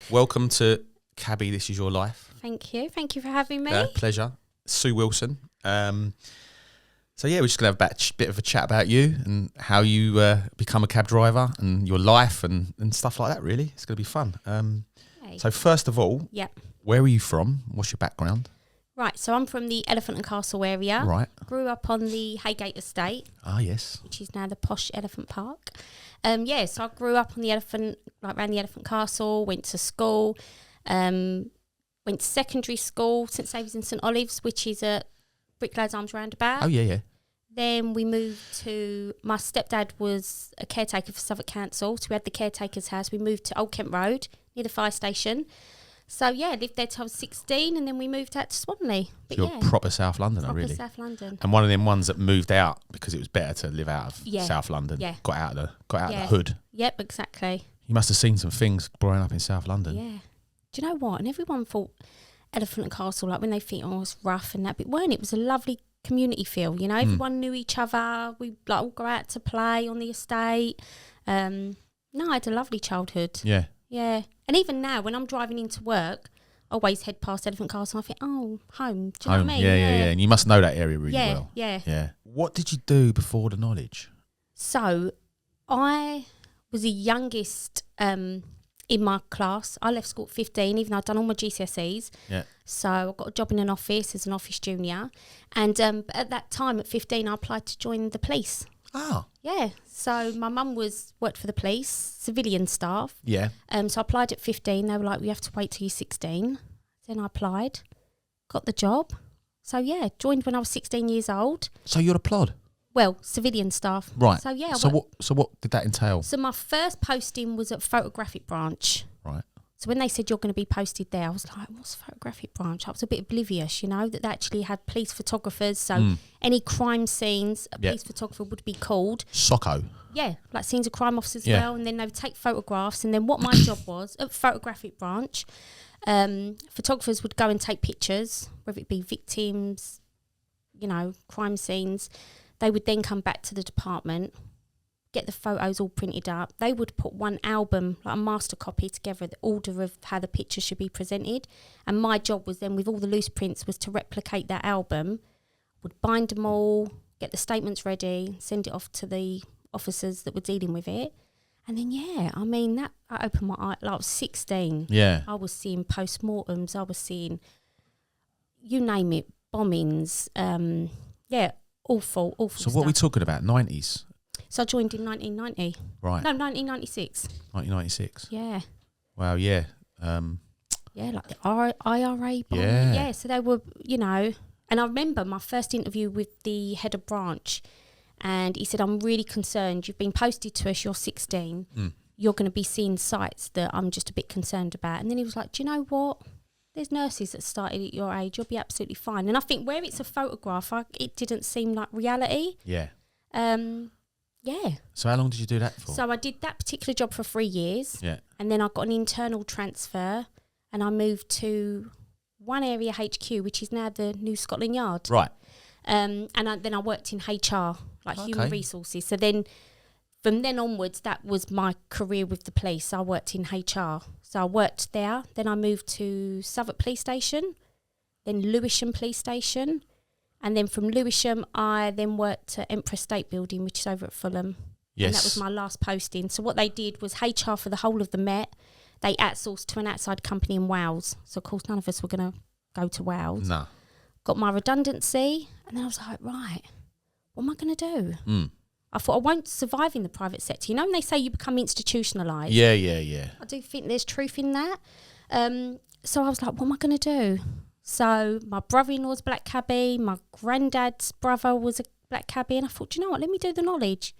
Welcome to Cabby, This Is Your Life. Thank you. Thank you for having me. Pleasure. Sue Wilson. So yeah, we're just going to have a bit of a chat about you and how you become a cab driver and your life and stuff like that, really. It's going to be fun. So first of all, where are you from? What's your background? Right, so I'm from the Elephant and Castle area. Right. Grew up on the Haygate estate. Ah, yes. Which is now the posh Elephant Park. So I grew up on the Elephant, like around the Elephant Castle, went to school, went to secondary school, St Saviour's in St Olives, which is at Bricklayers Arms Roundabout. Oh, yeah. Then we moved to, my stepdad was a caretaker for Southwark Council, so we had the caretaker's house. We moved to Old Kent Road, near the fire station. So, lived there till I was 16, and then we moved out to Swanley. But you're proper South Londoner, really. Proper South London. And one of them ones that moved out because it was better to live out of South London. Yeah. Got out of the hood. Yep, exactly. You must have seen some things growing up in South London. Yeah. Do you know what? And everyone thought Elephant and Castle, like when they think, oh, it's rough and that, but it weren't. It was a lovely community feel, you know. Everyone knew each other. We like all go out to play on the estate. No, I had a lovely childhood. Yeah. Yeah. And even now, when I'm driving into work, I always head past Elephant Castle and I think, oh, home. Do you know what I mean? Yeah. And you must know that area really well. Yeah. What did you do before the knowledge? So, I was the youngest in my class. I left school at 15, even though I'd done all my GCSEs. Yeah. So, I got a job in an office as an office junior. And at that time, at 15, I applied to join the police. Ah. Yeah. So my mum worked for the police, civilian staff. Yeah. So I applied at 15. They were like, "We have to wait till you're 16." Then I applied, got the job. So joined when I was 16 years old. So you're a plod? Well, civilian staff. Right. So So what did that entail? So my first posting was at photographic branch. Right. So when they said you're going to be posted there, I was like, what's photographic branch? I was a bit oblivious, you know, that they actually had police photographers. So any crime scenes, a police photographer would be called. Socko. Yeah, like scenes of crime officers as well. And then they would take photographs. And then what my job was, at photographic branch, photographers would go and take pictures, whether it be victims, you know, crime scenes. They would then come back to the department, get the photos all printed up. They would put one album, like a master copy together, the order of how the picture should be presented. And my job was then, with all the loose prints, was to replicate that album, would bind them all, get the statements ready, send it off to the officers that were dealing with it. And then, that I opened my eye, like I was 16. Yeah. I was seeing post-mortems, I was seeing, you name it, bombings, awful So stuff. what are we talking about, 90s? So I joined in 1990. Right. No, 1996. 1996. Yeah. Wow, yeah. Like the IRA bomb. Yeah. So they were, you know, and I remember my first interview with the head of branch, and he said, I'm really concerned. You've been posted to us, you're 16. You're going to be seeing sites that I'm just a bit concerned about. And then he was like, do you know what? There's nurses that started at your age. You'll be absolutely fine. And I think where it's a photograph, it didn't seem like reality. Yeah. Yeah. So how long did you do that for? So I did that particular job for 3 years. Yeah. And then I got an internal transfer and I moved to one area HQ, which is now the new Scotland Yard. Right. Then I worked in HR, like human resources. So then from then onwards, that was my career with the police. I worked in HR. So I worked there. Then I moved to Southwark Police Station, then Lewisham Police Station. And then from Lewisham, I then worked at Emperor State Building, which is over at Fulham. Yes. And that was my last posting. So what they did was HR for the whole of the Met. They outsourced to an outside company in Wales. So, of course, none of us were going to go to Wales. No. Got my redundancy. And then I was like, right, what am I going to do? I thought I won't survive in the private sector. You know when they say you become institutionalised? Yeah. I do think there's truth in that. So I was like, what am I going to do? So my brother-in-law's black cabbie, my granddad's brother was a black cabbie, and I thought, you know what, let me do the knowledge.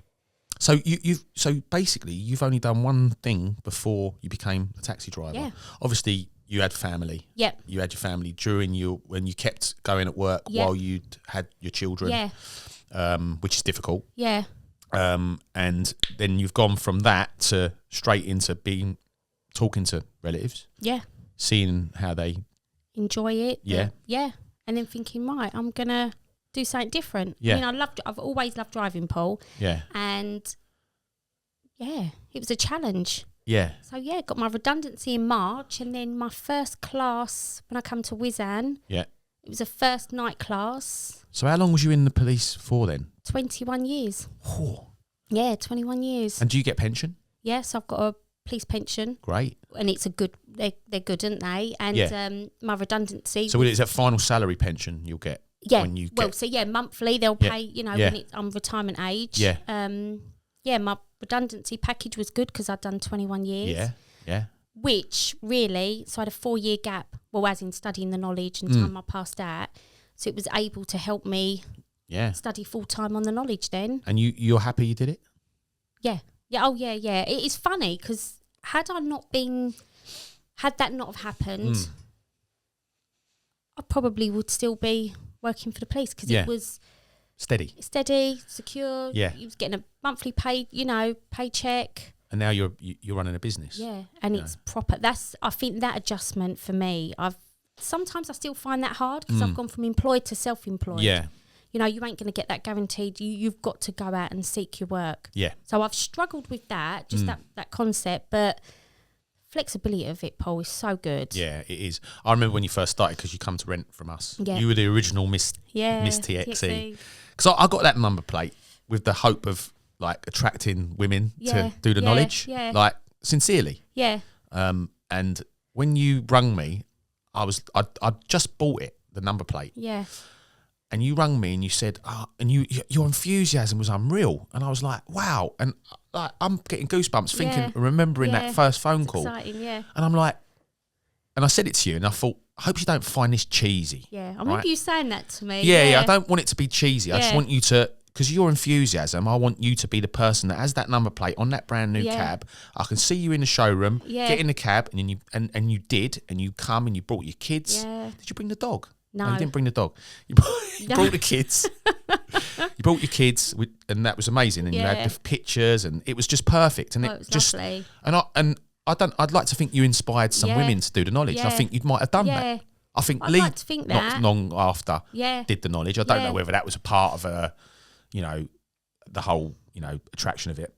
So you've only done one thing before you became a taxi driver. Yeah. Obviously, you had family. Yep. You had your family when you kept going at work while you had your children. Yeah. Which is difficult. Yeah. And then you've gone from that to straight into talking to relatives. Yeah. Seeing how they enjoy it. Yeah. Yeah. And then thinking, right, I'm going to do something different. Yeah. I mean, I've always loved driving, Paul. Yeah. And yeah, it was a challenge. Yeah. So yeah, got my redundancy in March, and then my first class when I come to Wizan. Yeah. It was a first night class. So how long was you in the police for then? 21 years. Oh. Yeah, 21 years. And do you get pension? Yes, I've got a police pension. Great. And it's a good, they're good, aren't they? And my redundancy. So is that final salary pension you'll get? Yeah. When you well, get... so yeah, monthly they'll pay, you know, when I'm retirement age. Yeah. Yeah, my redundancy package was good because I'd done 21 years. Yeah, yeah. Which really, so I had a 4-year gap, well, as in studying the knowledge and time I passed out. So it was able to help me study full-time on the knowledge then. And you're happy you did it? Yeah. Yeah, oh yeah, yeah. It is funny because had that not have happened, I probably would still be working for the police because it was... Steady, secure. Yeah. You was getting a monthly paycheck. And now you're running a business. Yeah, and it's proper. I think that adjustment for me, sometimes I still find that hard because I've gone from employed to self-employed. Yeah. You know, you ain't going to get that guaranteed. You've got to go out and seek your work. Yeah. So I've struggled with that, just that concept, but flexibility of it, Paul, is so good. Yeah, it is. I remember when you first started because you come to rent from us. Yeah. You were the original Miss TXE. Because I got that number plate with the hope of like attracting women to do the knowledge, like sincerely. Yeah. And when you rung me, I just bought it, the number plate. Yeah. And you rung me and you said, and your enthusiasm was unreal. And I was like, wow. And I'm getting goosebumps thinking, remembering that first phone call. Exciting, yeah. And I'm like, and I said it to you and I thought, I hope you don't find this cheesy. Yeah, I remember you saying that to me. Yeah, I don't want it to be cheesy. I just want you to, because your enthusiasm, I want you to be the person that has that number plate on that brand new cab. I can see you in the showroom, get in the cab, and you and you come and you brought your kids. Yeah. Did you bring the dog? No, you didn't bring the dog. You brought the kids. You brought your kids, and that was amazing. And you had the pictures, and it was just perfect. And it was just lovely. I'd like to think you inspired some women to do the knowledge. I think you might have done that. I think I'd Lee, like to think that. not long after, did the knowledge. I don't know whether that was a part of the whole, attraction of it.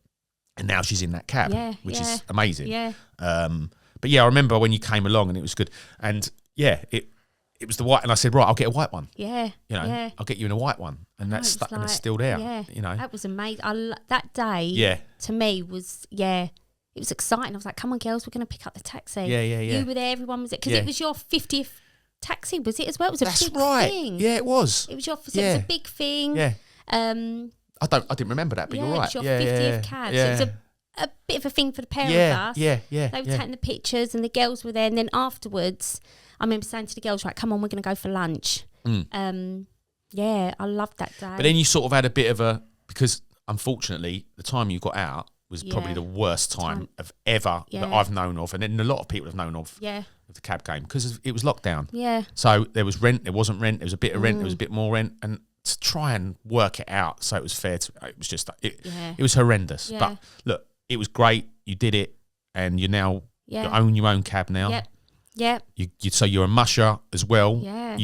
And now she's in that cab, which is amazing. Yeah. But yeah, I remember when you came along and it was good. And yeah, it was the white, and I said, right, I'll get a white one. Yeah. I'll get you in a white one. And that's stuck, and it's still there. Yeah. That was amazing. That day, to me, was, it was exciting. I was like, come on, girls, we're going to pick up the taxi. Yeah. You were there, everyone was there. Because it was your 50th taxi, was it as well? It was a big thing. Yeah, it was. It was it was a big thing. Yeah. I didn't remember that, but you're right. It was your 50th cab. So it was a bit of a thing for the pair of us. Yeah. They were taking the pictures and the girls were there. And then afterwards, I remember saying to the girls, right, come on, we're going to go for lunch. Yeah, I loved that day. But then you sort of had a bit of because unfortunately, the time you got out was probably the worst time of ever that I've known of. And then a lot of people have known of the cab game because it was lockdown. Yeah. So there was rent, there wasn't rent, there was a bit of rent, there was a bit more rent. And to try and work it out so it was fair it was just, it was horrendous. Yeah. But look, it was great. You did it and you now you own your own cab now. Yep. So you're a musher as well. Yeah.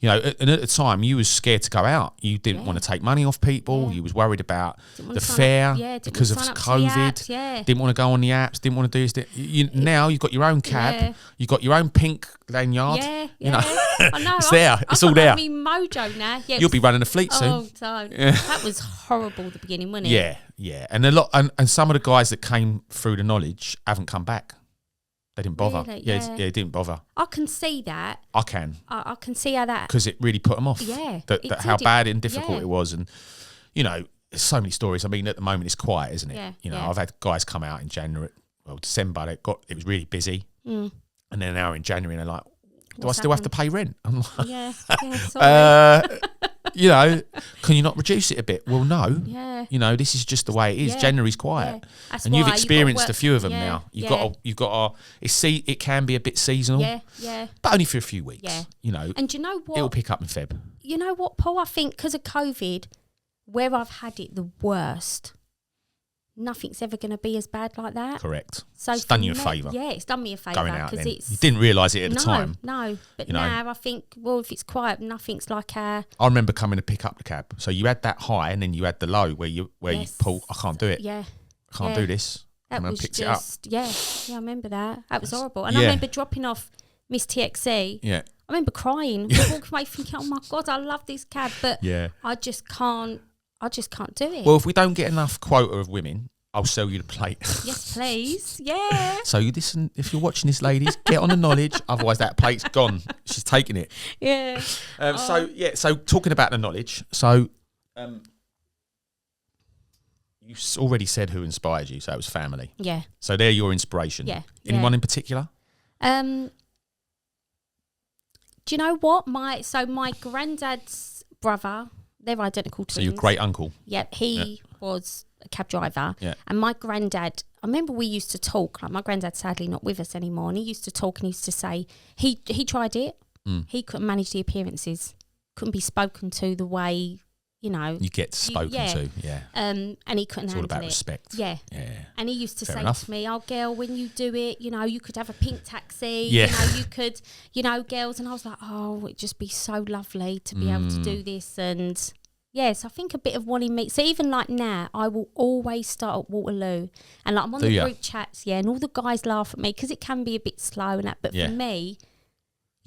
And at the time you was scared to go out. You didn't want to take money off people. Yeah. You was worried about the fare because of COVID. Didn't want to go on the apps. Didn't want to do this. Now you've got your own cab. Yeah. You've got your own pink lanyard. Yeah. You know, I know. it's there. It's all there. I mean, mojo now. Yeah, You'll be running a fleet soon. Oh, don't. That was horrible at the beginning, wasn't it? Yeah. And a lot, and some of the guys that came through the knowledge haven't come back. They didn't bother. Really? Yeah, it didn't bother. I can see that. I can. I can see how that... Because it really put them off. Yeah. How bad and difficult it was. And, there's so many stories. I mean, at the moment it's quiet, isn't it? Yeah. I've had guys come out in December. It was really busy. And then now in January, and they're like, do I still have to pay rent? I'm like, yeah, sorry. Can you not reduce it a bit? Well, no. Yeah. This is just the way it is. January's quiet. Yeah. And you've experienced a few of them now. You've got it can be a bit seasonal. Yeah. But only for a few weeks. Yeah. And you know what? It'll pick up in Feb. You know what, Paul? I think because of COVID, where I've had it the worst, nothing's ever going to be as bad like that. Correct. So it's done you a favour. Yeah, it's done me a favour. Going out then. You didn't realise it at the time. No. But now I think, if it's quiet, nothing's like I remember coming to pick up the cab. So you had that high and then you had the low where you pull, I can't do it. Yeah. I can't do this. That was picked just, it up. yeah, I remember that. That was horrible. And yeah. I remember dropping off Miss TXC. Yeah. I remember crying. I walked away thinking, oh my God, I love this cab, but I just can't do it. Well, if we don't get enough quota of women, I'll sell you the plate. Yes, please. Yeah. So you listen, if you're watching this, ladies, get on the knowledge. Otherwise, that plate's gone. She's taking it. Yeah. So talking about the knowledge. So, you already said who inspired you. So it was family. Yeah. So they're your inspiration. Yeah. Anyone in particular? Do you know what? My granddad's brother, they're identical twins. So your great uncle. Yep, he was a cab driver. Yeah. And my granddad, I remember we used to talk. Like my granddad's sadly not with us anymore, and he used to talk and he used to say he tried it. He couldn't manage the appearances, couldn't be spoken to the way you get spoken to. Yeah. And he couldn't handle it. It's all about respect. Yeah. Yeah. And he used to Fair say enough. to me, "Oh, girl, when you do it, you could have a pink taxi. Yeah. You could, girls." And I was like, "Oh, it'd just be so lovely to be able to do this." And yes, I think a bit of wanting me. So even like now, I will always start at Waterloo, and like I'm on the group chats, and all the guys laugh at me because it can be a bit slow and that. But for me,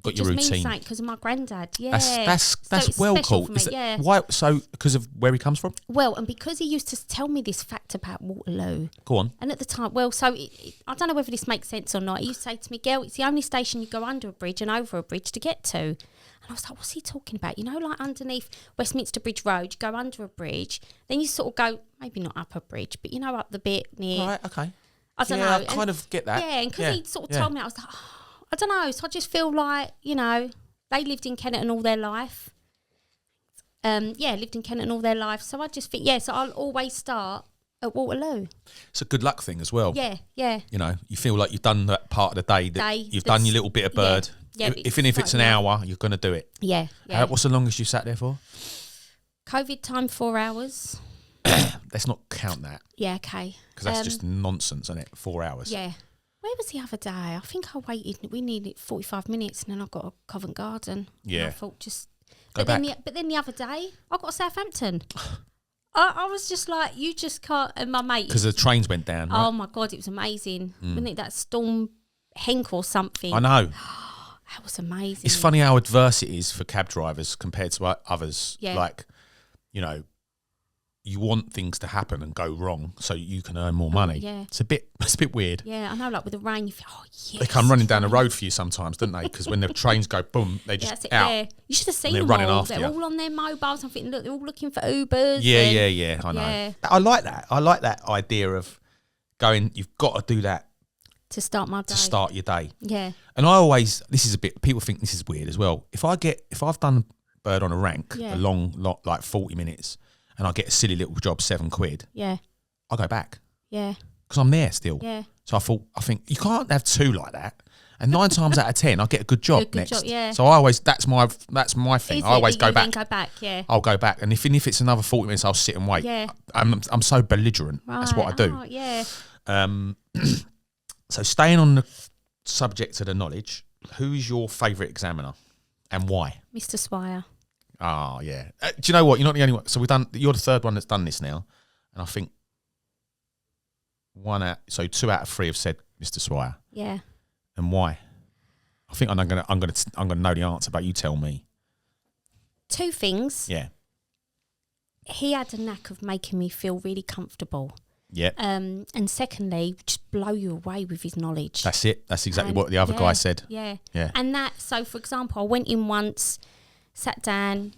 got it your just routine. means something because of my granddad. Yeah, That's so it's well special cool. for me, Why? So because of where he comes from? Well, and because he used to tell me this fact about Waterloo. Go on. And at the time, I don't know whether this makes sense or not. He used to say to me, "Girl, it's the only station you go under a bridge and over a bridge to get to." And I was like, what's he talking about? Like underneath Westminster Bridge Road, you go under a bridge, then you sort of go, maybe not up a bridge, but up the bit near. Right, okay. I don't know. I kind of get that. Yeah, and because he sort of told me, I was like, I don't know. So I just feel like, they lived in Kennerton all their life. Lived in Kennerton all their life. So I just think, so I'll always start at Waterloo. It's a good luck thing as well. Yeah, yeah. You feel like you've done that part of the day, you've done your little bit of bird. Yeah, even if it's an hour, you're going to do it. Yeah, yeah. What's the longest you sat there for? COVID time, 4 hours. Let's not count that. Yeah, okay. Because that's just nonsense, isn't it? 4 hours. Yeah. Where was the other day? I think I waited. We needed 45 minutes, and then I got a Covent Garden. Yeah. And I thought just. Go back. But then the other day, I got to Southampton. I was just like, you just can't. And my mate. Because the trains went down. Right? Oh my God, it was amazing. Wasn't it that Storm Henk or something? I know. That was amazing. It's funny how adverse it is for cab drivers compared to others. Yeah. Like, you want things to happen and go wrong so you can earn more money. Yeah. It's a bit weird. Yeah, I know. Like with the rain, you feel, oh yes. They come running down the road for you sometimes, don't they? Because when the trains go boom, they just out. Yeah. You should have seen they're them running all. after They're you. all on their mobiles. I think they're all looking for Ubers. Yeah. I know. Yeah. I like that. I like that idea of going. You've got to do that To start my day. to start your day. Yeah. And I always, this is a bit. People think this is weird as well. If I've done bird on a rank, a long lot like 40 minutes. And I get a silly little job, £7. Yeah. I'll go back. Yeah. Because I'm there still. Yeah. So I think you can't have two like that. And 9 times out of 10, I get a good job next. Job, yeah. So I always, that's my thing. I always go back. Go back, yeah. I'll go back. And if it's another 40 minutes, I'll sit and wait. Yeah. I'm so belligerent. Right. That's what I do. Oh, yeah. So staying on the subject of the knowledge, who's your favourite examiner and why? Mr. Swire. Oh, yeah. Do you know what? You're not the only one. So you're the third one that's done this now. And I think 2 out of 3 have said Mr. Swire. Yeah. And why? I think I'm gonna know the answer, but you tell me. 2 things. Yeah. He had a knack of making me feel really comfortable. Yeah. And secondly, just blow you away with his knowledge. That's it. That's exactly what the other guy said. Yeah. Yeah. And so for example, I went in once, sat down.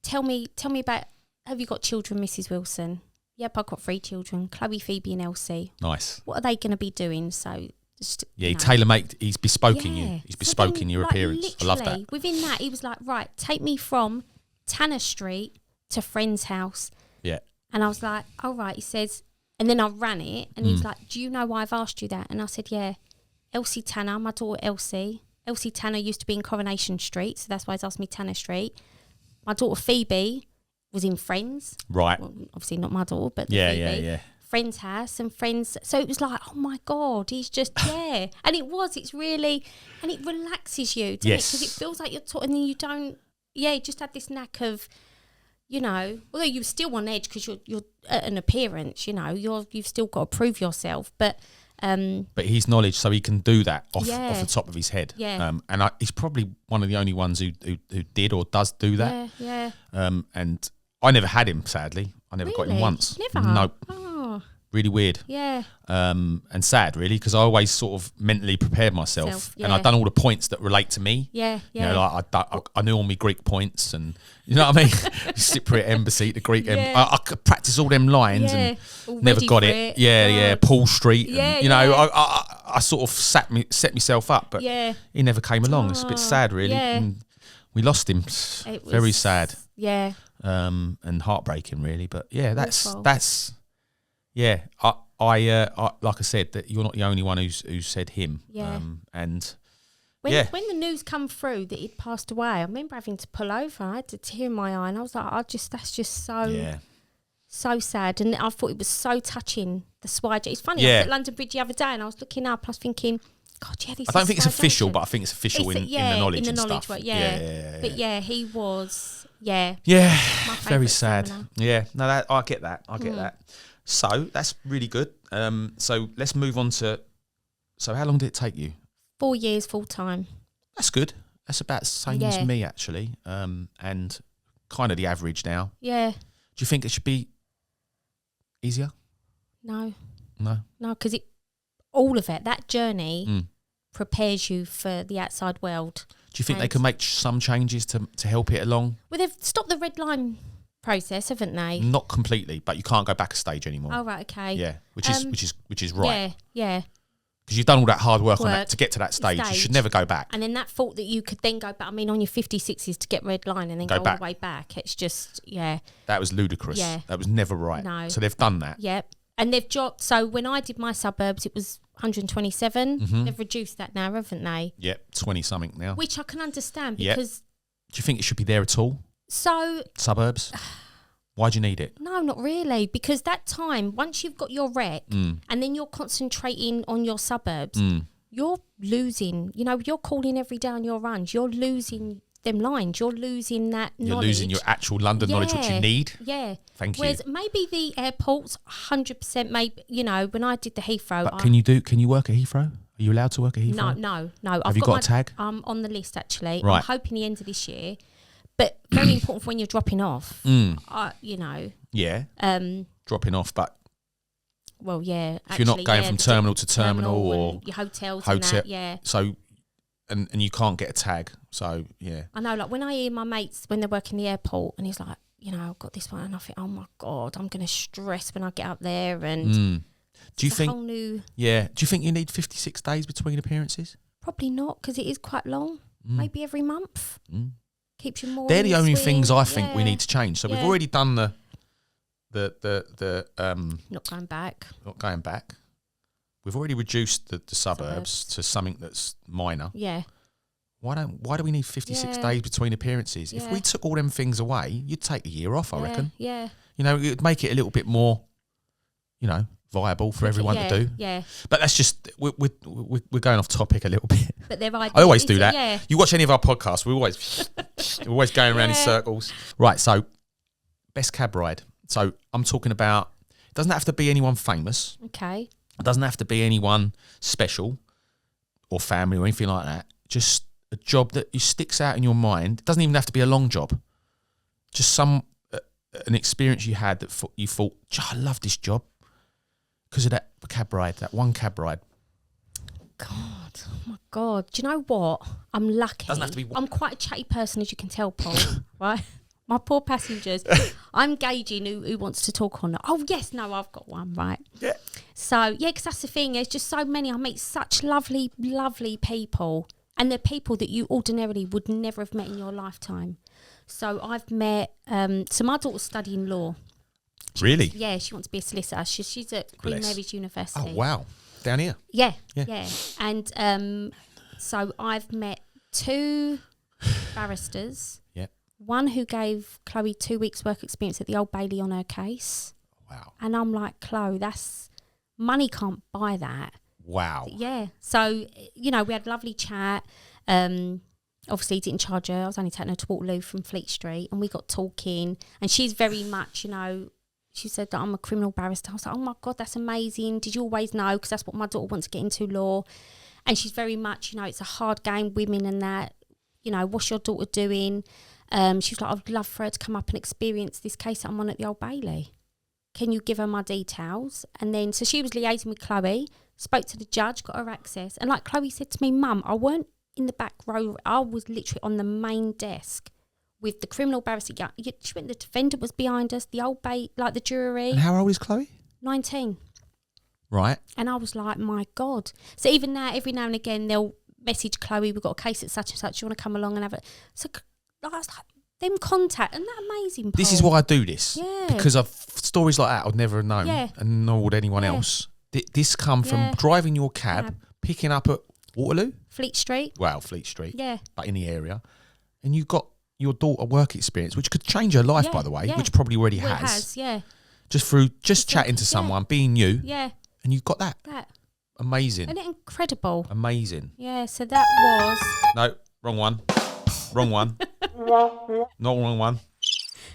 Tell me about, have you got children, Mrs. Wilson? Yep, I've got 3 children, Chloe, Phoebe and Elsie. Nice. What are they going to be doing? So just, he tailor-made, he's bespoking you. He's bespoking your appearance. I love that. Within that, he was like, right, take me from Tanner Street to Friend's house. Yeah. And I was like, all right, he says, and then I ran it, and he was like, do you know why I've asked you that? And I said, yeah, Elsie Tanner, my daughter Elsie. Elsie Tanner used to be in Coronation Street, so that's why he's asked me Tanner Street. My daughter Phoebe was in Friends. Right. Well, obviously not my daughter, but Phoebe. Yeah. Friends' house and Friends. So it was like, oh my God, he's just, yeah. And it's really, and it relaxes you, doesn't it? Because it feels like you're talking and you don't, you just had this knack of, you know, although you're still on edge because you're at an appearance, you know, you've still got to prove yourself. But he's knowledge, so he can do that off the top of his head. Yeah. And he's probably one of the only ones who did or does do that. Yeah. And I never had him, sadly. I never got him once. Never? Nope. Oh. Really weird. Yeah. And sad, really, because I always sort of mentally prepared myself, and I'd done all the points that relate to me. Yeah. You know, like I knew all my Greek points, and you know what I mean. Cypriot embassy, the Greek. I could practice all them lines and never got it. Yeah. Paul Street. And, you know, I sort of set myself up, but he never came along. It's a bit sad, really. Yeah. And we lost him. Very sad. Yeah. And heartbreaking, really. But yeah, Awful. that's. Yeah, I like I said, that you're not the only one who said him. Yeah. And when the news come through that he'd passed away, I remember having to pull over. I had a tear in my eye, and I was like, that's just so sad. And I thought it was so touching. The SWI. It's funny. I was at London Bridge the other day, and I was looking up. I was thinking, God, this. I don't think it's official, but I think it's official in the knowledge. In the and knowledge, stuff. right? Yeah. But he was. Yeah. Yeah. My Very sad. seminar. Yeah. No, I get that. I get that. So that's really good. So let's move on to. So how long did it take you? 4 years full time. That's good. That's about the same as me, actually, and kind of the average now. Yeah. Do you think it should be easier? No, No, because all of it, that journey prepares you for the outside world. Do you think they can make some changes to help it along? Well, they've stopped the red line process, haven't they? Not completely, but you can't go back a stage anymore. Oh, right, okay. Yeah, which is right. Yeah. Because you've done all that hard work on that to get to that stage. You should never go back. And then that thought that you could then go back, I mean, on your 56s to get red line and then go all the way back. It's just, That was ludicrous. Yeah. That was never right. No. So they've done that. Yep. And they've dropped, so when I did my suburbs, it was 127. Mm-hmm. They've reduced that now, haven't they? Yep, 20 something now. Which I can understand because... Do you think it should be there at all? So... Suburbs? Why do you need it? No, not really. Because that time, once you've got your rec and then you're concentrating on your suburbs, you're losing. You know, you're calling every day on your runs. You're losing them lines. You're losing that knowledge. You're losing your actual London knowledge, which you need. Yeah. Thank you. Whereas maybe the airports, 100%, maybe, you know, when I did the Heathrow... But can you work at Heathrow? Are you allowed to work at Heathrow? No. Have you got a tag? I'm on the list, actually. Right. I'm hoping the end of this year. But very important for when you're dropping off. You know... Yeah. Dropping off, but well, yeah. If you're not going from terminal to terminal or your hotels and that, yeah. So, and you can't get a tag, so yeah. I know, like when I hear my mates when they're working the airport, and he's like, you know, I've got this one, and I think, oh my God, I'm going to stress when I get up there. And do you think? Whole new... Yeah. Do you think you need 56 days between appearances? Probably not, because it is quite long. Maybe every month. Keeps you more. They're the only things I think we need to change. So we've already done the not going back. Not going back. We've already reduced the suburbs to something that's minor. Yeah. Why do we need 56 days between appearances? If we took all them things away, you'd take a year off, I reckon. Yeah. You know, it'd make it a little bit more, you know, viable for everyone to do. Yeah. But that's just we're going off topic a little bit. But they're I always do that. Yeah. You watch any of our podcasts, we're always going around in circles. Right, so best cab ride. So I'm talking about, it doesn't have to be anyone famous. Okay. It doesn't have to be anyone special or family or anything like that. Just a job that sticks out in your mind. It doesn't even have to be a long job. Just an experience you had that you thought, I love this job because of that cab ride, that one cab ride. God, oh my God. Do you know what? I'm lucky. Doesn't have to be one. I'm quite a chatty person, as you can tell, Paul, right? My poor passengers. I'm gauging who wants to talk on. Oh, yes, no, I've got one, right? Yeah. So, yeah, because that's the thing. There's just so many. I meet such lovely, lovely people. And they're people that you ordinarily would never have met in your lifetime. So I've met... so my daughter's studying law. Really? Yeah, she wants to be a solicitor. She's at Queen Mary's University. Oh, wow. Down here? Yeah. And so I've met 2 barristers. Yeah. One who gave Chloe 2 weeks' work experience at the Old Bailey on her case. Wow. And I'm like, Chloe, money can't buy that. Wow. Yeah. So, you know, we had a lovely chat. obviously didn't charge her. I was only taking her to Waterloo from Fleet Street, and we got talking. And she's very much, she said that I'm a criminal barrister. I was like, oh my God, that's amazing. Did you always know? Because that's what my daughter wants to get into, law. And she's very much, it's a hard game, women and that. What's your daughter doing? She was like, I'd love for her to come up and experience this case that I'm on at the Old Bailey. Can you give her my details? And then, so she was liaising with Chloe, spoke to the judge, got her access. And like Chloe said to me, Mum, I weren't in the back row. I was literally on the main desk with the criminal barrister. She went, the defendant was behind us, the Old Bailey, like the jury. And how old is Chloe? 19. Right. And I was like, my God. So even now, every now and again, they'll message Chloe, we've got a case at such and such, you want to come along and have it? So I was like, them contact, and that amazing, Paul. This is why I do this. Yeah. Because of stories like that I'd never have known, Yeah. and nor would anyone else. This come from driving your cab, picking up at Waterloo? Fleet Street. Well, Fleet Street. Yeah. But in the area. And you got your daughter work experience, which could change her life, by the way, which probably already Well, has. it has, yeah. Just through chatting to someone, being you. Yeah. And you've got that. Amazing. Isn't it incredible? Amazing. Yeah, so that was... No, wrong one. Wrong one. Not wrong one.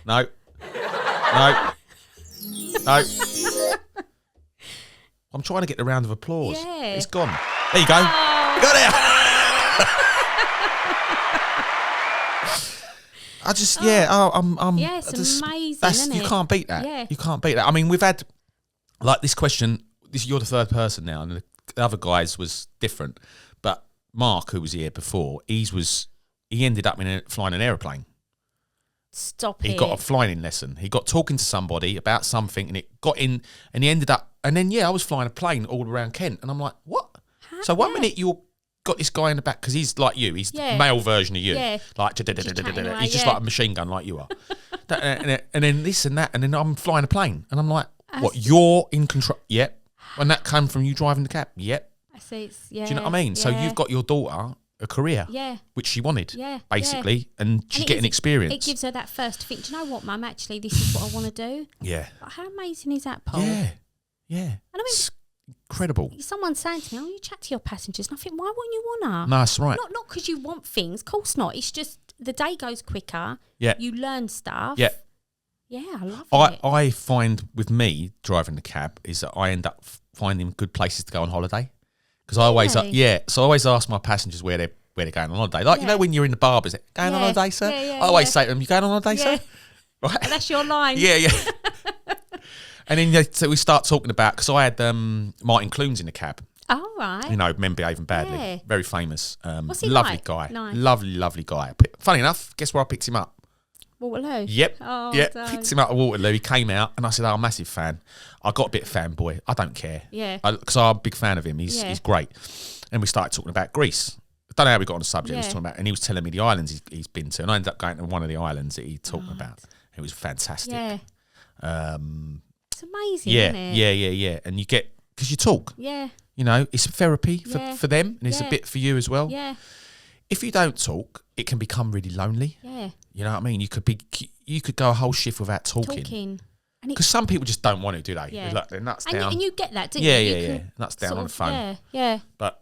No. No. No. I'm trying to get the round of applause. Yeah. It's gone. There you go. You got it. I just, I'm. Yeah, it's amazing, isn't You it? can't beat that. Yeah. You can't beat that. I mean, we've had, like, this question, you're the third person now, and the other guys was different. But Mark, who was here before, he ended up flying an aeroplane. Stop it. He got a flying lesson. He got talking to somebody about something, and it got in, and he ended up, and then, I was flying a plane all around Kent, and I'm like, what? So one minute you're got this guy in the back, because he's like you, he's the male version of you. Yeah. Like, he's just like a machine gun like you are. And then this and that, and then I'm flying a plane, and I'm like, what, you're in control? Yep. When that came from you driving the cab? Yep. I see, it's, Do you know what I mean? So you've got your daughter a career, which she wanted, basically, and she's getting experience. It gives her that first to think, do you know what, Mum, actually, this is what I want to do. Yeah. Like, how amazing is that, Paul? Yeah. And I mean, it's incredible. Someone's saying to me, you chat to your passengers, and I think, why wouldn't you want to? No, that's right. Not because you want things, of course not. It's just the day goes quicker. Yeah. You learn stuff. Yeah. Yeah, I love it. I find with me driving the cab is that I end up finding good places to go on holiday. Because I always, so I always ask my passengers where they're going on holiday. Like, when you're in the barber's, going on holiday, sir? I always say to them, you going on holiday, sir? Right. And that's your line. Yeah. And then so we start talking about, because I had Martin Clunes in the cab. Oh, right. Men behaving badly. Yeah. Very famous. What's he lovely like? guy. Nice. Lovely guy. Funny enough, guess where I picked him up? Waterloo? Yep. Oh, yep. don't. Picked him up at Waterloo. He came out and I said, I'm a massive fan. I got a bit fanboy. I don't care. Yeah. Because I'm a big fan of him. He's great. And we started talking about Greece. I don't know how we got on the subject. We was talking about, and he was telling me the islands he's been to. And I ended up going to one of the islands that he talked about. It was fantastic. Yeah. It's amazing, yeah, isn't it? Yeah. And you get, because you talk. Yeah. It's therapy for them, and it's a bit for you as well. Yeah. If you don't talk, it can become really lonely. Yeah. You know what I mean? You could go a whole shift without talking. Because some people just don't want to, do they? Yeah. They're nuts down. And you get that, don't you? Yeah. Nuts down on the phone. Yeah. But,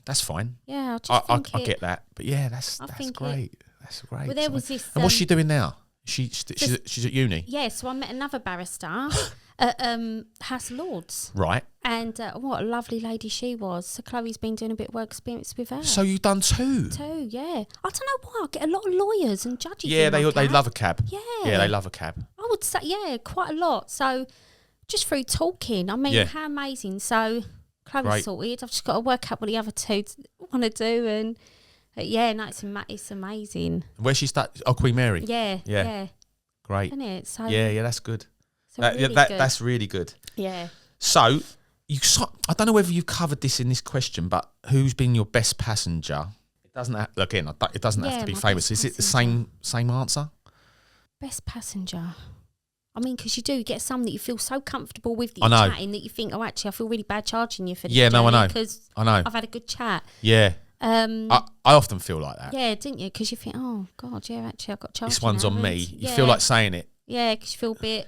that's fine. Yeah, I get that. But that's great. That's great. Well, there was this... and what's she doing now? She's at uni? Yeah, so I met another barrister at House of Lords. Right. And what a lovely lady she was. So Chloe's been doing a bit of work experience with her. So you've done two? Two, yeah. I don't know why. I get a lot of lawyers and judges. Yeah, they love a cab. Yeah. Yeah, they love a cab. I would say, quite a lot. So just through talking, I mean, how amazing. So Chloe's sorted. I've just got to work out what the other two want to do. And it's amazing. Where she started? Oh, Queen Mary. Yeah. Great. Isn't it? So, yeah, that's good. Really good. That's really good. Yeah. So, I don't know whether you've covered this in this question, but who's been your best passenger? It doesn't have to be famous. Is it the same answer? Best passenger. I mean, because you do get some that you feel so comfortable with that you're chatting that you think, oh, actually, I feel really bad charging you for this. Yeah, no, I know. Because I know. I've had a good chat. Yeah. I often feel like that. Yeah, didn't you? Because you think, oh, God, actually, I've got charged. This one's on me. You feel like saying it. Yeah, because you feel a bit...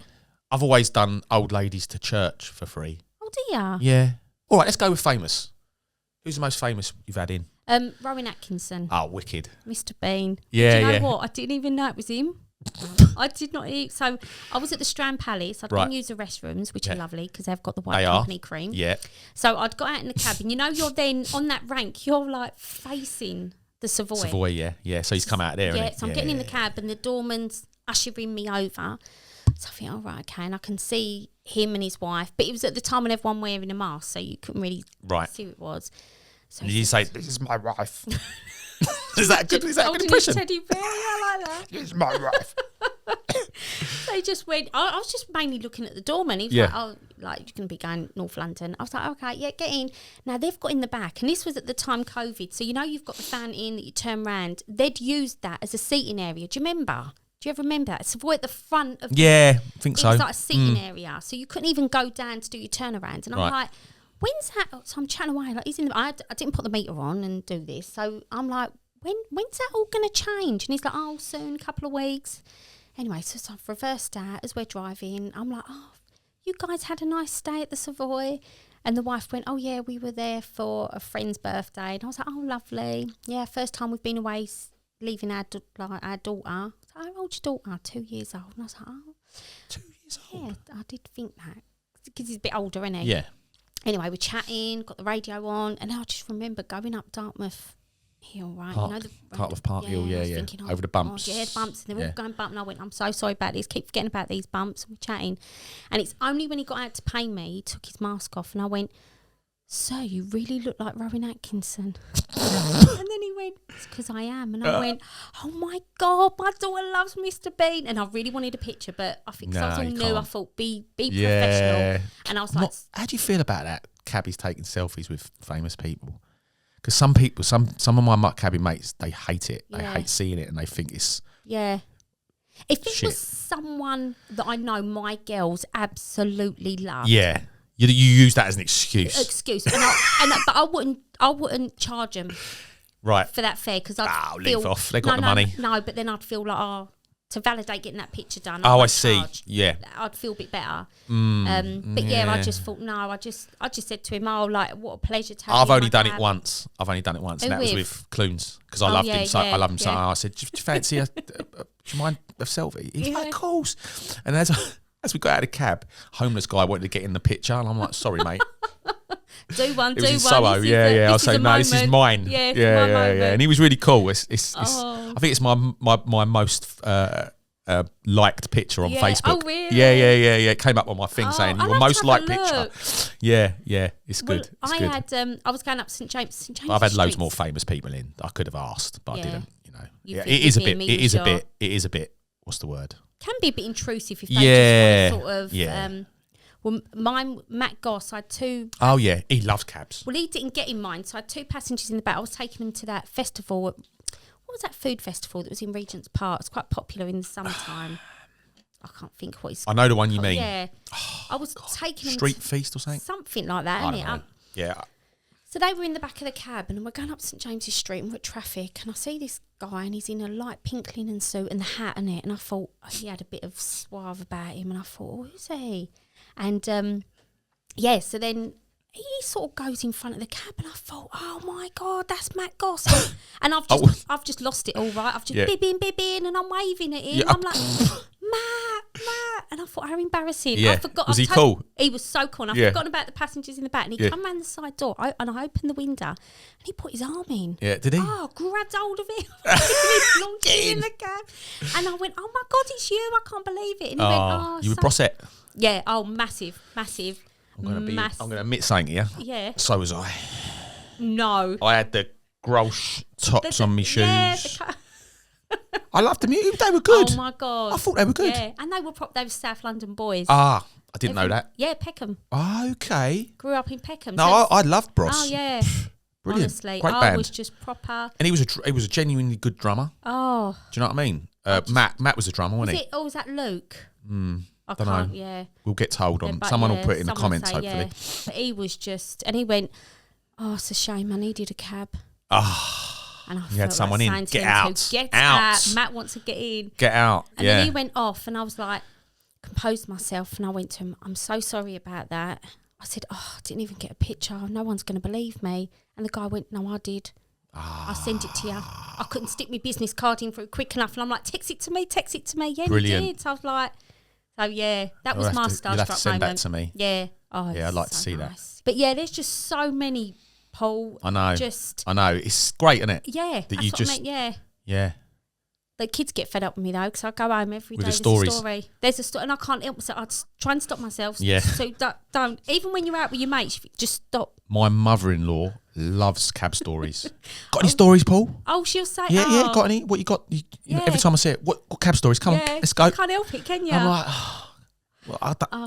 I've always done old ladies to church for free. Oh, dear. Yeah. All right, let's go with famous. Who's the most famous you've had in? Rowan Atkinson. Oh, wicked. Mr. Bean. Yeah, Do you know what? I didn't even know it was him. I did not eat. So I was at the Strand Palace. I'd gone use the restrooms, which are lovely because they've got the white company cream. Yeah. So I'd got out in the cab, and you're then on that rank, you're like facing the Savoy. Savoy, yeah. So he's come out there, yeah. So I'm getting in the cab, and the doorman's ushering me over. So I think, all right, okay, and I can see him and his wife, but it was at the time when everyone wearing a mask, so you couldn't really see who it was. So did you say, "This is my wife"? Is that a good impression? Teddy bear, I like that. This is my wife. They just went. I was just mainly looking at the doorman. He was like, "Oh, like you're going to be going North London." I was like, "Okay, yeah, get in." Now they've got in the back, and this was at the time COVID. So you've got the fountain that you turn round. They'd used that as a seating area. Do you remember? Do you ever remember that? Savoy at the front of. Yeah, I think so. It was like a seating area, so you couldn't even go down to do your turnaround. And I'm like, "When's that?" So I'm chatting away. Like he's in. I didn't put the meter on and do this, so I'm like, When's that all going to change? And he's like, oh, soon, a couple of weeks. Anyway, so I've reversed out as we're driving. I'm like, oh, you guys had a nice stay at the Savoy? And the wife went, oh, yeah, we were there for a friend's birthday. And I was like, oh, lovely. Yeah, first time we've been away, leaving our daughter. So, how old's your daughter? 2 years old. And I was like, oh. 2 years old? Yeah, I did think that. Because he's a bit older, isn't he? Yeah. Anyway, we're chatting, got the radio on. And I just remember going up Dartmouth Hill, right? Dartmouth Park Hill, yeah. Thinking, over the bumps. God, the bumps, and they're all going bump. And I went, I'm so sorry about this. Keep forgetting about these bumps. And we're chatting, and it's only when he got out to pay me, he took his mask off, and I went, "Sir, you really look like Rowan Atkinson." And then he went, "It's because I am." And I went, "Oh my God, my daughter loves Mr. Bean." And I really wanted a picture, but I think I was all new. I thought, be professional. And I was like, how do you feel about that? Cabbies taking selfies with famous people. Because some people, some of my cabbie mates, they hate it. They hate seeing it, and they think it's If it was someone that I know, my girls absolutely love. Yeah, you use that as an excuse. But I wouldn't charge them. Right. For that fare because I'd leave off. They got the money. No, but then I'd feel like to validate getting that picture done. I see. Yeah. I'd feel a bit better. I just thought I just said to him, "Oh, like what a pleasure to have." I've only done it once, and that was with Clunes because I loved him. So I love him so. I said, "Do you fancy do you mind a selfie?" He's like, "Of course." And as we got out of the cab, homeless guy wanted to get in the picture, and I'm like, "Sorry, mate." Do one. It was in Soho, I was saying, "No, this is mine." Yeah, and he was really cool. It's I think it's my most liked picture on Facebook. Oh, really? Yeah. It came up on my thing saying your most liked picture. Yeah, it's good. I was going up St James. I've had loads more famous people in. I could have asked, but I didn't. It is a bit. What's the word? Can be a bit intrusive if they just want to sort of. Well, Matt Goss, I had two. Oh yeah, he loves cabs. Well, he didn't get in mine, so I had two passengers in the back. I was taking them to that festival. What was that food festival that was in Regent's Park? It's quite popular in the summertime. I can't think what it's called. I know the one you mean. Yeah, I was taking them Street Feast or something. Something like that, isn't it? Yeah. So they were in the back of the cab, and we're going up St James's Street, and we're at traffic, and I see this guy, and he's in a light pink linen suit and the hat and it, and I thought he had a bit of suave about him, and I thought, oh, who's he? And so then he sort of goes in front of the cab, and I thought, oh my God, that's Matt Goss. And I've just lost it all, right? I've just bibbing, and I'm waving at him. I'm like, Matt. And I thought, how embarrassing. Yeah. I forgot. Was he cool? He was so cool. And I've forgotten about the passengers in the back. And he come round the side door, and I opened the window, and he put his arm in. Yeah, did he? Oh, grabbed hold of him. He launched him in the cab. And I went, oh my God, it's you. I can't believe it. And he went, oh, you were Brossette? Yeah, massive. I'm going to admit something here. Yeah. So was I. No. I had the Grolsch tops on my shoes. Yeah, I loved them. They were good. Oh my God. I thought they were good. Yeah, and they were South London boys. I didn't know that. Yeah, Peckham. Okay. Grew up in Peckham. No, I loved Bros. Oh yeah. Brilliant. Honestly, Great I band. was just proper. And he was a genuinely good drummer. Oh. Do you know what I mean? Matt was a drummer, wasn't he? Was that Luke? I don't can't, know. Yeah. We'll get told on. Someone will put it in the comments, hopefully. Yeah. But he was just, and he went, oh, it's a shame, I needed a cab. And I had someone in. Get out. Get out. Matt wants to get in. Get out. And then he went off, and I was like, composed myself, and I went to him, I'm so sorry about that. I said, I didn't even get a picture. No one's going to believe me. And the guy went, no, I did. I'll send it to you. I couldn't stick my business card in for it quick enough, and I'm like, text it to me. Yeah, Brilliant. you did. So I was like, so yeah, that was my You'll have to starstruck send moment. that to me. Yeah. Oh, Yeah, I'd like to see that. But yeah, there's just so many, Paul. I know. I know. It's great, isn't it? Yeah. That you just. Yeah. The kids get fed up with me though, because I go home every day. With the stories. A story. There's a story, and I can't help myself. I just try and stop myself. Yeah. So don't. Even when you're out with your mates, just stop. My mother-in-law loves cab stories. Got any stories, Paul? Oh, she'll say, Yeah. Got any? What you got? You know, every time I say it, what cab stories? Come on, let's go. You can't help it, can you? I'm like,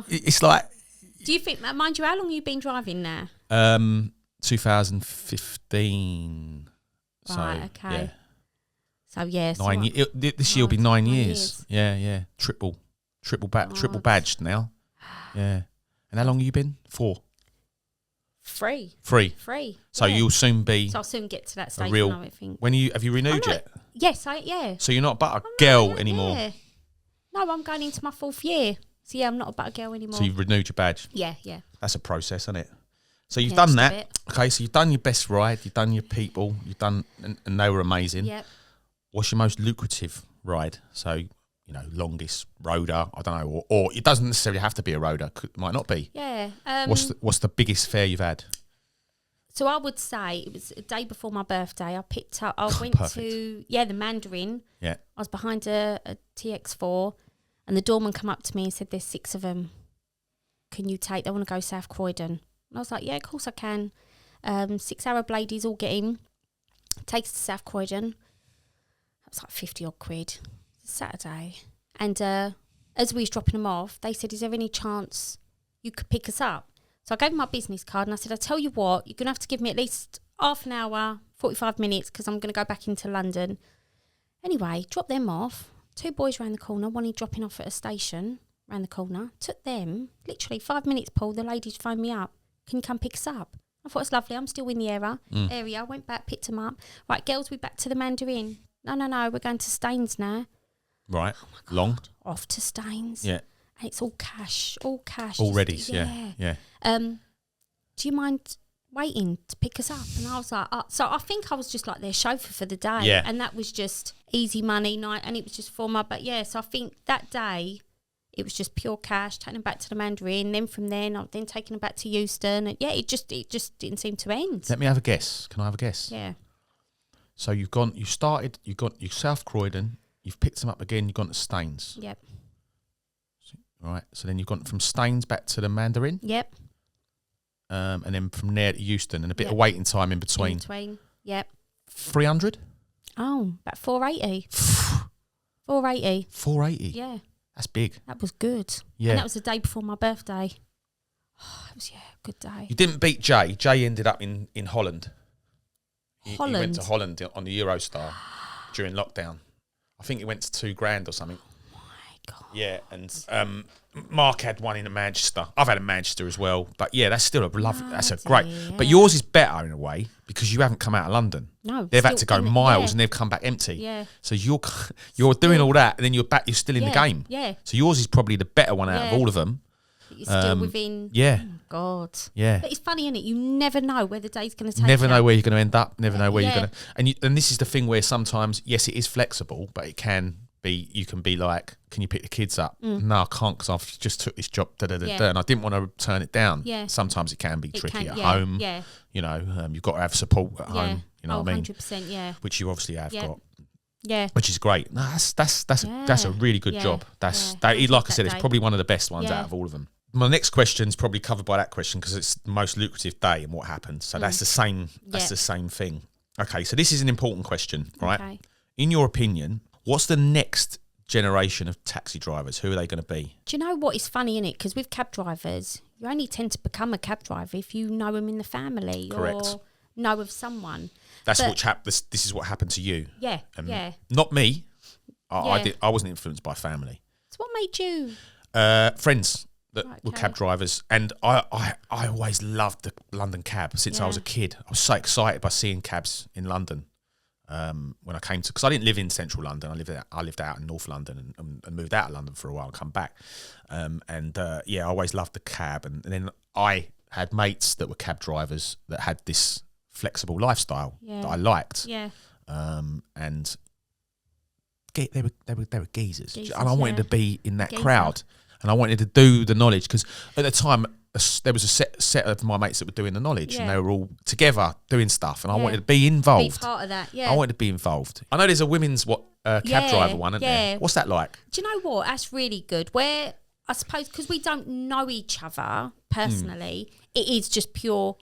it's like. Do you think? Mind you, how long have you been driving now? 2015. Right. Okay. Yeah. So yeah, this year will be 9 years. Yeah. Triple badged now. Yeah. And how long have you been? 4. 3. 3. So yeah. you'll soon be. So I'll soon get to that stage. I think. Have you renewed yet? Yes, So you're not but a girl anymore. Yeah. No, I'm going into my 4th year. So yeah, I'm not a butter girl anymore. So you've renewed your badge. Yeah. That's a process, isn't it? So you've done that. Okay, so you've done your best ride, you've done your people, you've done, and they were amazing. Yep. What's your most lucrative ride? So, longest roader, I don't know, or it doesn't necessarily have to be a roader, it might not be. Yeah. What's the biggest fare you've had? So I would say it was a day before my birthday. I went to the Mandarin. Yeah. I was behind a TX4, and the doorman come up to me and said, "There's 6 of them. Can you take? They want to go South Croydon." And I was like, "Yeah, of course I can." 6 Arab ladies all get in. Takes to South Croydon. That was like 50 odd quid. Saturday. And as we was dropping them off, they said, "Is there any chance you could pick us up?" So I gave them my business card and I said, "I tell you what, you're going to have to give me at least half an hour, 45 minutes, because I'm going to go back into London." Anyway, dropped them off. 2 boys round the corner, one dropping off at a station round the corner. Took them, literally 5 minutes, Paul, the ladies phoned me up. "Can you come pick us up?" I thought, it's lovely. I'm still in the area. Went back, picked them up. Right, girls, we're back to the Mandarin. No, we're going to Staines now. Right. Oh my God. Long. Off to Staines. Yeah. And it's all cash. All ready. Yeah. Do you mind waiting to pick us up? And I was like, so I think I was just like their chauffeur for the day. Yeah. And that was just easy money night, and it was just for my, but yeah, so I think that day it was just pure cash, taking them back to the Mandarin, then from there, then taking them back to Euston. And yeah, it just didn't seem to end. Let me have a guess. Can I have a guess? Yeah. So you've got South Croydon, you've picked them up again, you've gone to Staines. Yep. Right. So then you've gone from Staines back to the Mandarin. Yep. And then from there to Euston, and a bit of waiting time in between. Yep. 300? Oh, about 480. 480. 480? Yeah. That's big. That was good. Yeah. And that was the day before my birthday. Oh, it was, good day. You didn't beat Jay. Jay ended up in Holland. He went to Holland on the Eurostar during lockdown. I think it went to $2,000 or something. Oh my God. Yeah, and Mark had one in Manchester. I've had a Manchester as well, but yeah, that's still that's a great. Yeah. But yours is better in a way because you haven't come out of London. No, they've had to go miles and they've come back empty. Yeah. So you're doing all that, and then you're back. You're still in the game. Yeah. So yours is probably the better one out of all of them. You're still within. Yeah. Oh God. Yeah. But it's funny, isn't it? You never know where the day's going to take. Never know where you're going to end up. Never know where you're going to. And this is the thing where sometimes, yes, it is flexible, but it can be. You can be like, "Can you pick the kids up?" No, I can't because I've just took this job. And I didn't want to turn it down. Yeah. Sometimes it can be tricky at home. Yeah. You know, you've got to have support at home. You know what I mean? 100%. Yeah. Which you obviously have got. Yeah. Which is great. No, that's a really good job. Like I said, it's probably one of the best ones out of all of them. My next question is probably covered by that question because it's the most lucrative day and what happens. So that's the same. That's the same thing. Okay, so this is an important question, right? Okay. In your opinion, what's the next generation of taxi drivers? Who are they going to be? Do you know what is funny in it? Because with cab drivers, you only tend to become a cab driver if you know them in the family or know of someone. That's this is what happened to you. Yeah. Not me. I wasn't influenced by family. So what made you? Friends that were cab drivers, and I always loved the London cab since I was a kid. I was so excited by seeing cabs in London when I came to, because I didn't live in central London. I lived out in North London and moved out of London for a while and come back. I always loved the cab, and then I had mates that were cab drivers that had this flexible lifestyle that I liked. Yeah. And they were geezers. Geezers, And I wanted to be in that Geezer. crowd, and I wanted to do the knowledge, because at the time there was a set of my mates that were doing the knowledge, and they were all together doing stuff, and I wanted to be involved. Be part of that, yeah. I wanted to be involved. I know there's a women's cab driver one, isn't there? What's that like? Do you know what? That's really good. Where I suppose because we don't know each other personally, it is just pure.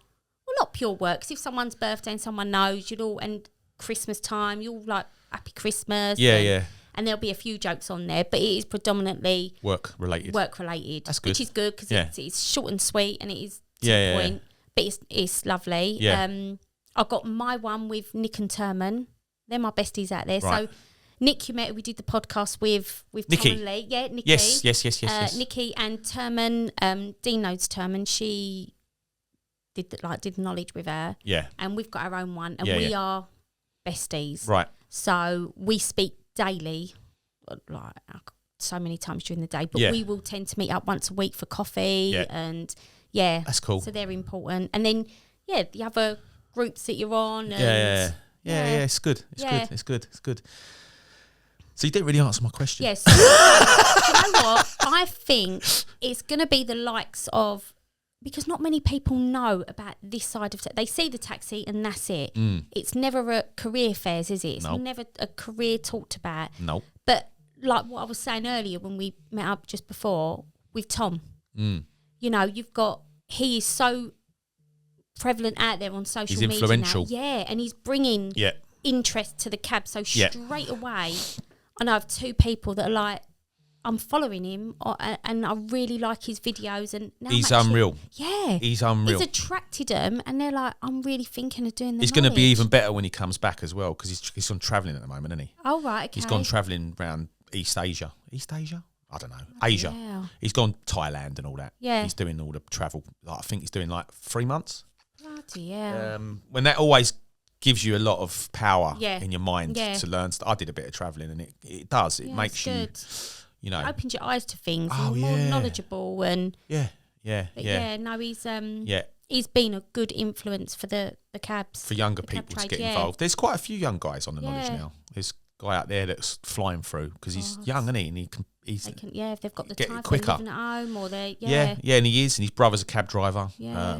Well, not pure work. 'Cause if someone's birthday and someone knows, and Christmas time, you'll like Happy Christmas. And there'll be a few jokes on there, but it is predominantly work related. That's good. Which is good because it's short and sweet, and it is to the point. But it's lovely. Yeah. I got my one with Nick and Turman. They're my besties out there. Right. So Nick, you met, we did the podcast with Nikki. Tom and Lee. Yeah, Nikki. Yes. Nikki and Turman, Dean knows Turman. She did the knowledge with her. Yeah. And we've got our own one, and we are besties. Right. So we speak daily, like so many times during the day, but we will tend to meet up once a week for coffee, and that's cool. So they're important. And then the other groups that you're on, and it's good. It's good. So you didn't really answer my question. Yes. Do you know what? I think it's going to be the likes of, because not many people know about this side of they see the taxi and that's it. It's never a career fairs, is it? It's never a career talked about. No. But like what I was saying earlier when we met up just before with Tom, he is so prevalent out there on social media. He's influential. Now. And he's bringing interest to the cab. So straight away, I know of two people that are like, I'm following him, and I really like his videos. And now he's unreal. Yeah, he's unreal. He's attracted them, and they're like, I'm really thinking of doing. He's going to be even better when he comes back as well, because he's gone travelling at the moment, isn't he? Oh right, okay. He's gone travelling around East Asia. I don't know. Asia. Yeah. He's gone Thailand and all that. Yeah. He's doing all the travel. I think he's doing like 3 months. Bloody hell. When that always gives you a lot of power in your mind to learn stuff. I did a bit of travelling, and it does. It makes you. You know, opens your eyes to things. And you're more knowledgeable and he's been a good influence for the cabs, for younger people to get involved. There's quite a few young guys on the knowledge now. There's a guy out there that's flying through because he's young, isn't he? And he's if they've got the get time quicker. They're living at home or they and he is, and his brother's a cab driver. Yeah.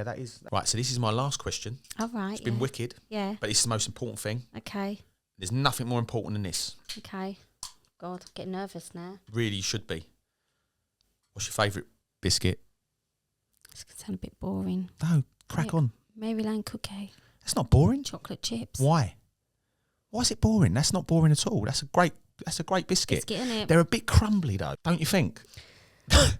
That is right. So this is my last question. All right, it's been wicked. Yeah, but it's the most important thing. Okay. There's nothing more important than this. Okay. God, I'm getting nervous now. Really, you should be. What's your favourite biscuit? It's going to sound a bit boring. No, crack on. Maryland cookie. That's not boring. Chocolate chips. Why? Why is it boring? That's not boring at all. That's a great biscuit. Biscuit, isn't it? They're a bit crumbly though, don't you think?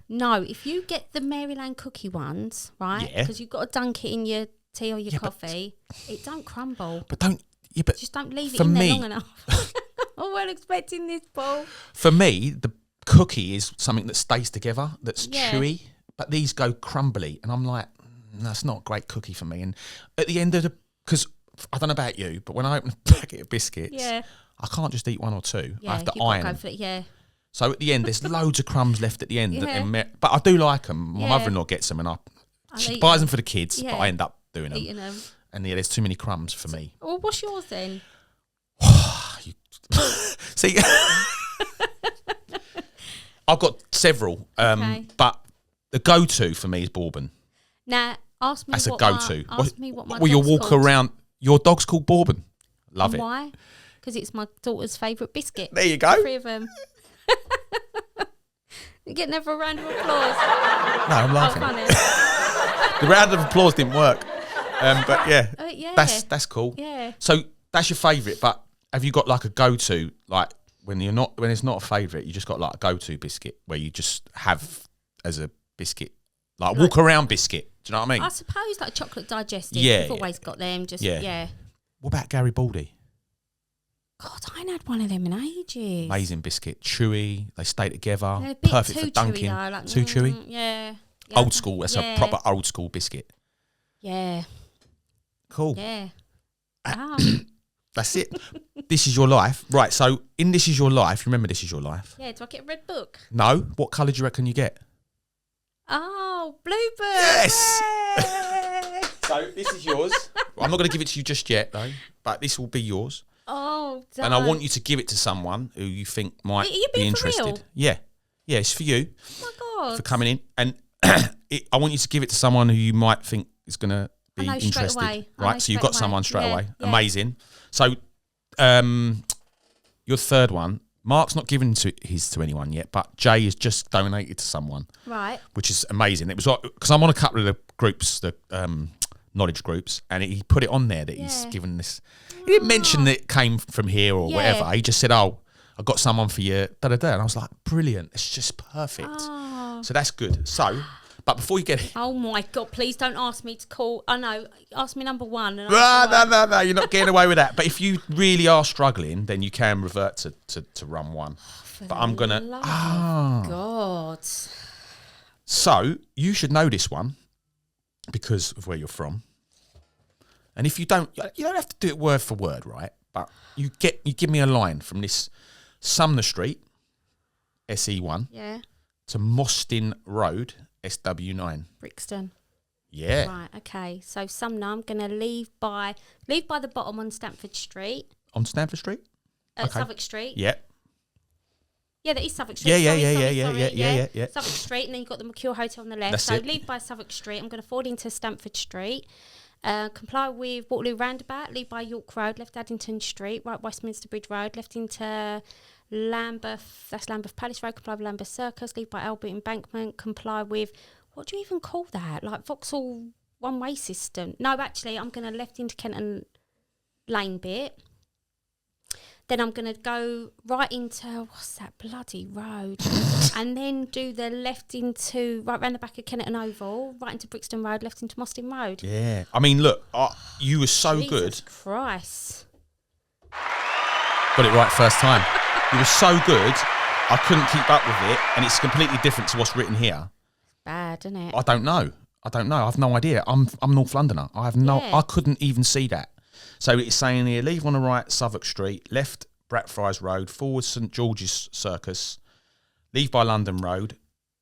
No, if you get the Maryland cookie ones, right? Yeah. Because you've got to dunk it in your tea or your coffee. It don't crumble. But just don't leave it in there long enough. I wasn't expecting this, Paul. For me, the cookie is something that stays together, that's chewy, but these go crumbly, and I'm like, that's not a great cookie for me. And at the end of because I don't know about you, but when I open a packet of biscuits, I can't just eat one or two. I have to iron. Go for it, So at the end, there's loads of crumbs left at the end. But I do like them. My mother-in-law gets them, and she buys them for the kids, but I end up doing them. And there's too many crumbs for me. Well, what's yours then? See, I've got several, but the go-to for me is Bourbon. Now, ask me. That's a go-to. Ask me what my dog's dog's you'll walk called. around. Your dog's called Bourbon. Love it. Why? Because it's my daughter's favourite biscuit. There you go. 3 of them. You get another round of applause. No, I'm laughing. The round of applause didn't work. But that's cool. Yeah. So that's your favourite, but have you got like a go-to, like when it's not a favourite, you just got like a go-to biscuit where you just have as a biscuit, like walk around biscuit? Do you know what I mean? I suppose like chocolate digestive. Yeah, We've always got them. Just What about Garibaldi? God, I ain't had one of them in ages. Amazing biscuit, chewy. They stay together. They're a bit perfect too for dunking. Chewy, though, like, too chewy. Yeah. Old school. That's a proper old school biscuit. Yeah. Cool. Yeah. That's it. This is your life. Right, so in This Is Your Life, remember This Is Your Life? Yeah, do I get a red book? No. What colour do you reckon you get? Oh, blue book. Yes! So this is yours. I'm not going to give it to you just yet, though. But this will be yours. Oh, don't. And I want you to give it to someone who you think might You be being interested. for real? Yeah, it's for you. Oh my God. For coming in, and I want you to give it to someone who you might think is going to be I know straight interested. away. Right, so you've got someone straight away. Yeah. Amazing. So, your third one, Mark's not given his to anyone yet, but Jay has just donated to someone. Right. Which is amazing. It was like, because I'm on a couple of the groups, the knowledge groups, and he put it on there that he's given this. He didn't mention that it came from here or whatever. He just said, "Oh, I got someone for you." And I was like, "Brilliant! It's just perfect." Oh. So that's good. So, but before you get, Oh my God! Please don't ask me to call. I know. Ask me number one. And no, you're not getting away with that. But if you really are struggling, then you can revert to run one. But I'm gonna. God. So you should know this one because of where you're from. And if you don't have to do it word for word, right? But you give me a line from this Sumner Street, SE1, to Mostyn Road, SW9. Brixton. Yeah. Right. Okay. So Sumner, I'm gonna leave by the bottom on Stamford Street. On Stamford Street? Southwark Street. Yeah. Yeah, that is Southwark Street. Yeah. Southwark Street, and then you've got the Mercure Hotel on the left. That's it. Leave by Southwark Street. I'm going to forward into Stamford Street. Comply with Waterloo Roundabout. Leave by York Road. Left Addington Street. Right Westminster Bridge Road. Left into Lambeth. That's Lambeth Palace Road. Comply with Lambeth Circus. Leave by Albert Embankment. Comply with, what do you even call that? Like Vauxhall one-way system. No, actually, I'm going to left into Kenton Lane bit. Then I'm going to go right into, what's that bloody road? And then do the left into, right round the back of Kenton Oval, right into Brixton Road, left into Mostyn Road. Yeah. I mean, look, you were so Jesus good. Christ. Got it right first time. You were so good, I couldn't keep up with it, and it's completely different to what's written here. Bad, isn't it? I don't know. I have no idea. I'm North Londoner. I couldn't even see that. So it's saying here, leave on the right Southwark Street, left Blackfriars Road, forward St George's Circus, leave by London Road,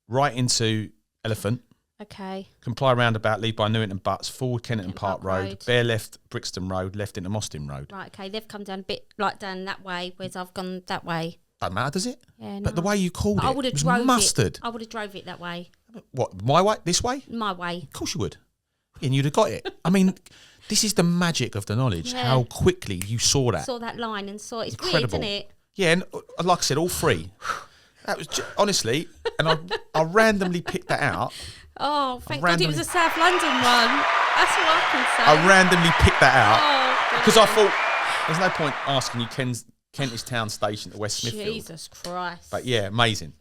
right into Elephant. Okay. Comply roundabout, leave by Newington Butts, forward Kennington Park Road, bare left Brixton Road, left into Mostyn Road. Right, okay. They've come down a bit like down that way, whereas I've gone that way. Don't matter, does it? Yeah, no. But the way you called it was mustard. I would have drove it that way. What, my way? This way? My way. Of course you would. And you'd have got it. I mean, this is the magic of the knowledge, how quickly you saw that. Saw that line and saw it's Incredible. weird, isn't it? Yeah, and like I said, all three. That was honestly, and I randomly picked that out. Oh, thank God it was a South London one. That's all I can say. I randomly picked that out because I brilliant. thought there's no point asking you Kentish Town Station to West Smithfield. Jesus Christ. But yeah, amazing.